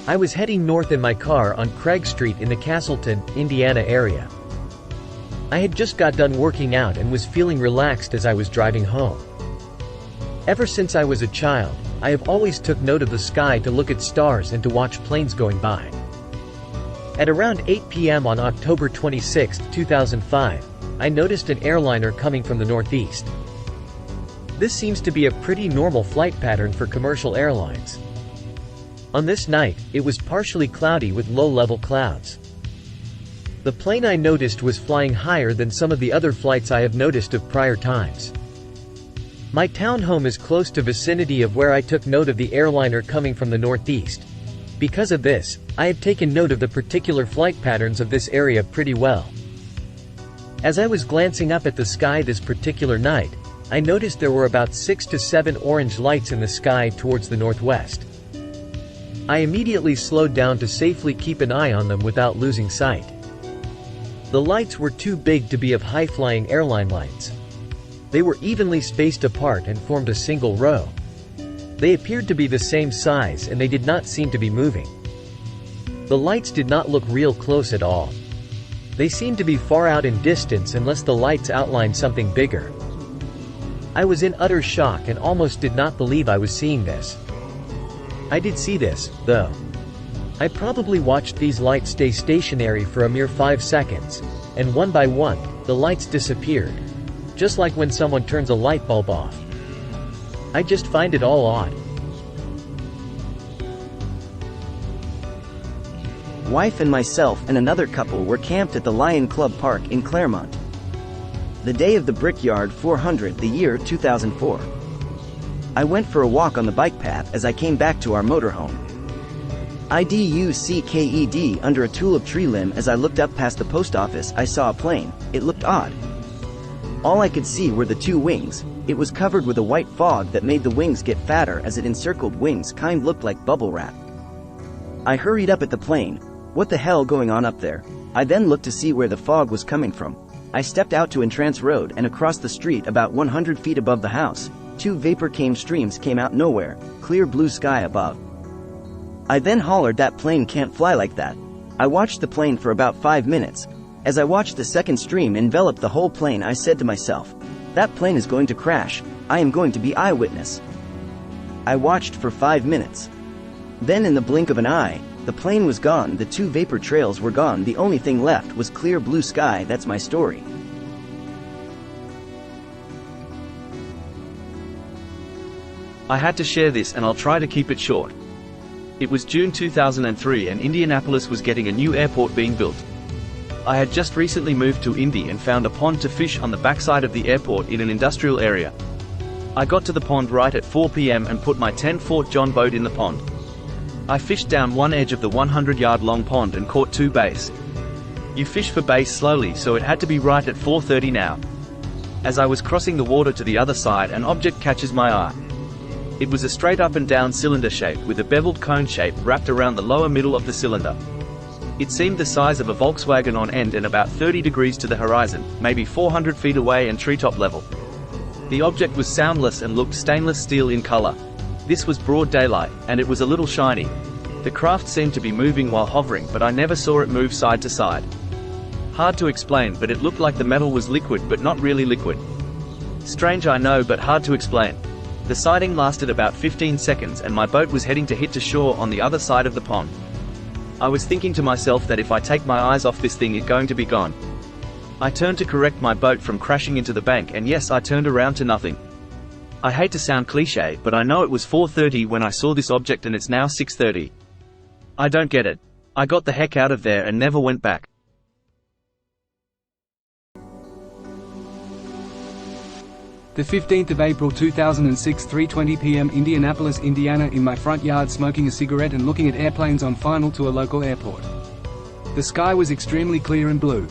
I was heading north in my car on Craig Street in the Castleton, Indiana area. I had just got done working out and was feeling relaxed as I was driving home. Ever since I was a child, I have always took note of the sky to look at stars and to watch planes going by. At around 8 p.m. on October 26, 2005, I noticed an airliner coming from the northeast. This seems to be a pretty normal flight pattern for commercial airlines. On this night, it was partially cloudy with low-level clouds. The plane I noticed was flying higher than some of the other flights I have noticed of prior times. My townhome is close to vicinity of where I took note of the airliner coming from the northeast. Because of this, I have taken note of the particular flight patterns of this area pretty well. As I was glancing up at the sky this particular night, I noticed there were about 6 to 7 orange lights in the sky towards the northwest. I immediately slowed down to safely keep an eye on them without losing sight. The lights were too big to be of high-flying airline lights. They were evenly spaced apart and formed a single row. They appeared to be the same size and they did not seem to be moving. The lights did not look real close at all. They seemed to be far out in distance unless the lights outlined something bigger. I was in utter shock and almost did not believe I was seeing this. I did see this, though. I probably watched these lights stay stationary for a mere 5 seconds, and one by one, the lights disappeared. Just like when someone turns a light bulb off. I just find it all odd. Wife and myself and another couple were camped at the Lion Club Park in Claremont. The day of the Brickyard 400, the year 2004. I went for a walk on the bike path as I came back to our motorhome. IDUCKED under a tulip tree limb. As I looked up past the post office, I saw a plane. It looked odd. All I could see were the 2 wings. It was covered with a white fog that made the wings get fatter as it encircled wings kind looked like bubble wrap. I hurried up at the plane. What the hell going on up there? I then looked to see where the fog was coming from. I stepped out to Entrance Road and across the street about 100 feet above the house. 2 vapor streams came out nowhere, clear blue sky above. I then hollered, that plane can't fly like that. I watched the plane for about 5 minutes. As I watched the second stream envelop the whole plane, I said to myself, that plane is going to crash. I am going to be eyewitness. I watched for 5 minutes. Then in the blink of an eye, the plane was gone, the 2 vapor trails were gone, the only thing left was clear blue sky. That's my story. I had to share this and I'll try to keep it short. It was June 2003 and Indianapolis was getting a new airport being built. I had just recently moved to Indy and found a pond to fish on the backside of the airport in an industrial area. I got to the pond right at 4 p.m. and put my 10 Fort John boat in the pond. I fished down one edge of the 100-yard long pond and caught 2 bass. You fish for bass slowly, so it had to be right at 4:30 now. As I was crossing the water to the other side, an object catches my eye. It was a straight up and down cylinder shape with a beveled cone shape wrapped around the lower middle of the cylinder. It seemed the size of a Volkswagen on end and about 30 degrees to the horizon, maybe 400 feet away and treetop level. The object was soundless and looked stainless steel in color. This was broad daylight, and it was a little shiny. The craft seemed to be moving while hovering, but I never saw it move side to side. Hard to explain, but it looked like the metal was liquid but not really liquid. Strange, I know, but hard to explain. The sighting lasted about 15 seconds and my boat was heading to hit to shore on the other side of the pond. I was thinking to myself that if I take my eyes off this thing, it's going to be gone. I turned to correct my boat from crashing into the bank, and yes, I turned around to nothing. I hate to sound cliche, but I know it was 4:30 when I saw this object and it's now 6:30. I don't get it. I got the heck out of there and never went back. The 15th of April 2006, 3:20 p.m. Indianapolis, Indiana. In my front yard smoking a cigarette and looking at airplanes on final to a local airport. The sky was extremely clear and blue.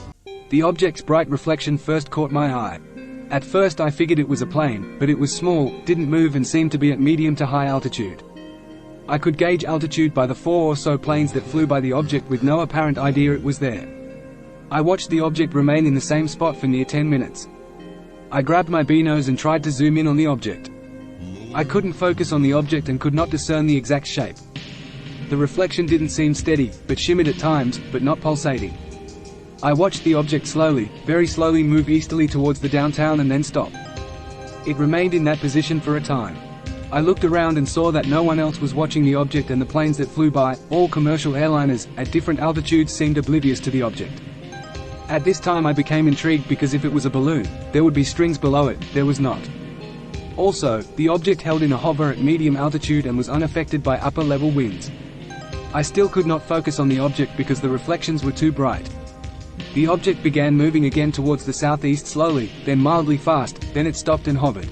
The object's bright reflection first caught my eye. At first I figured it was a plane, but it was small, didn't move and seemed to be at medium to high altitude. I could gauge altitude by the 4 or so planes that flew by the object with no apparent idea it was there. I watched the object remain in the same spot for near 10 minutes. I grabbed my binos and tried to zoom in on the object. I couldn't focus on the object and could not discern the exact shape. The reflection didn't seem steady, but shimmered at times, but not pulsating. I watched the object slowly, very slowly move easterly towards the downtown and then stop. It remained in that position for a time. I looked around and saw that no one else was watching the object, and the planes that flew by, all commercial airliners, at different altitudes, seemed oblivious to the object. At this time I became intrigued, because if it was a balloon, there would be strings below it. There was not. Also, the object held in a hover at medium altitude and was unaffected by upper-level winds. I still could not focus on the object because the reflections were too bright. The object began moving again towards the southeast slowly, then mildly fast, then it stopped and hovered.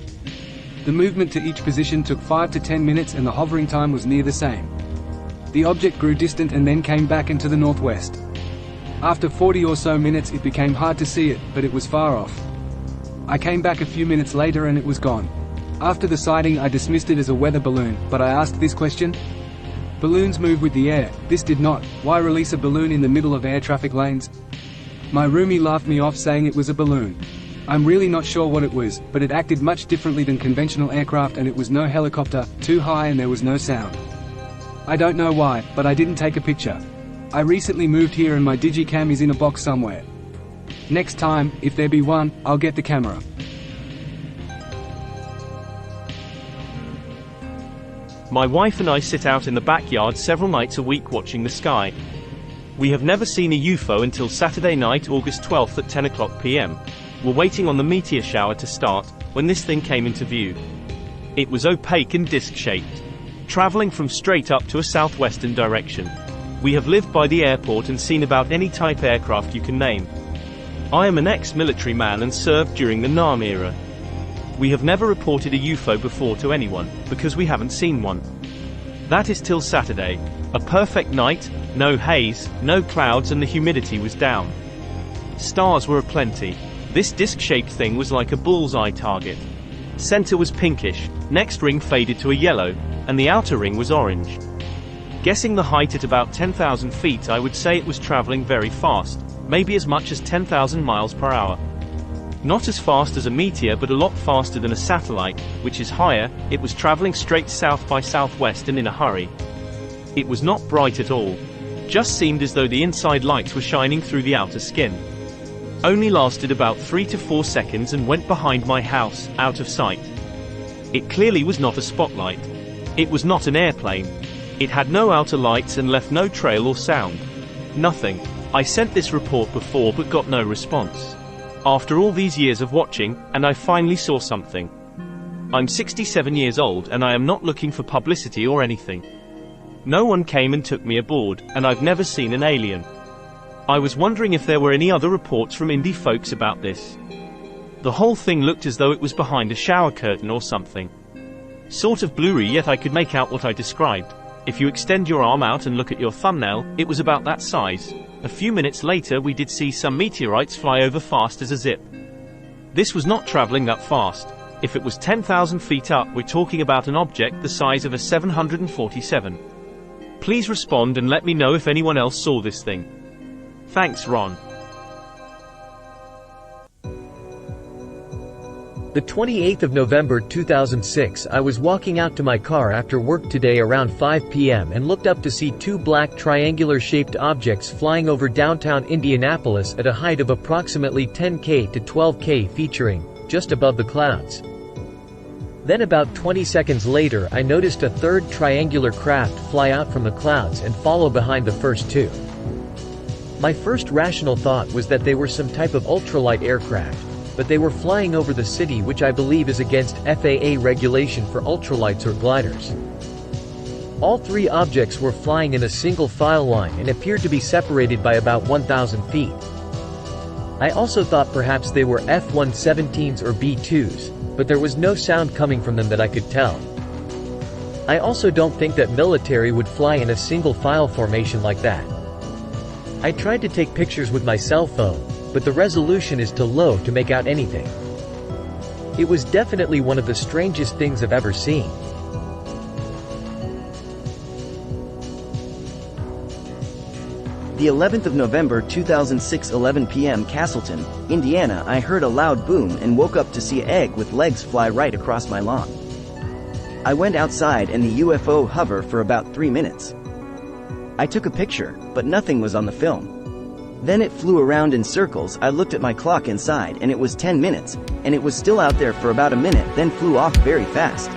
The movement to each position took 5 to 10 minutes and the hovering time was near the same. The object grew distant and then came back into the northwest. After 40 or so minutes it became hard to see it, but it was far off. I came back a few minutes later and it was gone. After the sighting I dismissed it as a weather balloon, but I asked this question: balloons move with the air, this did not, why release a balloon in the middle of air traffic lanes? My roomie laughed me off saying it was a balloon. I'm really not sure what it was, but it acted much differently than conventional aircraft, and it was no helicopter, too high, and there was no sound. I don't know why, but I didn't take a picture. I recently moved here and my digicam is in a box somewhere. Next time, if there be one, I'll get the camera. My wife and I sit out in the backyard several nights a week watching the sky. We have never seen a UFO until Saturday night, August 12th at 10 o'clock p.m. We're waiting on the meteor shower to start, when this thing came into view. It was opaque and disc-shaped, traveling from straight up to a southwestern direction. We have lived by the airport and seen about any type aircraft you can name. I am an ex-military man and served during the NAM era. We have never reported a UFO before to anyone, because we haven't seen one. That is till Saturday. A perfect night, no haze, no clouds, and the humidity was down. Stars were aplenty. This disc-shaped thing was like a bullseye target. Center was pinkish, next ring faded to a yellow, and the outer ring was orange. Guessing the height at about 10,000 feet, I would say it was traveling very fast, maybe as much as 10,000 miles per hour. Not as fast as a meteor, but a lot faster than a satellite, which is higher. It was traveling straight south by southwest and in a hurry. It was not bright at all. Just seemed as though the inside lights were shining through the outer skin. Only lasted about 3 to 4 seconds and went behind my house, out of sight. It clearly was not a spotlight. It was not an airplane. It had no outer lights and left no trail or sound. Nothing. I sent this report before but got no response. After all these years of watching, and I finally saw something. I'm 67 years old and I am not looking for publicity or anything. No one came and took me aboard, and I've never seen an alien. I was wondering if there were any other reports from indie folks about this. The whole thing looked as though it was behind a shower curtain or something. Sort of blurry, yet I could make out what I described. If you extend your arm out and look at your thumbnail, it was about that size. A few minutes later we did see some meteorites fly over fast as a zip. This was not traveling that fast. If it was 10,000 feet up, we're talking about an object the size of a 747. Please respond and let me know if anyone else saw this thing. Thanks, Ron. The 28th of November 2006, I was walking out to my car after work today around 5 p.m. and looked up to see two black triangular-shaped objects flying over downtown Indianapolis at a height of approximately 10K to 12K, featuring just above the clouds. Then about 20 seconds later I noticed a third triangular craft fly out from the clouds and follow behind the first two. My first rational thought was that they were some type of ultralight aircraft, but they were flying over the city, which I believe is against FAA regulation for ultralights or gliders. All three objects were flying in a single file line and appeared to be separated by about 1,000 feet. I also thought perhaps they were F-117s or B-2s, but there was no sound coming from them that I could tell. I also don't think that military would fly in a single file formation like that. I tried to take pictures with my cell phone, but the resolution is too low to make out anything. It was definitely one of the strangest things I've ever seen. The 11th of November 2006, 11 p.m. Castleton, Indiana. I heard a loud boom and woke up to see an egg with legs fly right across my lawn. I went outside and the UFO hover for about 3 minutes. I took a picture, but nothing was on the film. Then it flew around in circles. I looked at my clock inside and it was 10 minutes, and it was still out there for about a minute, then flew off very fast.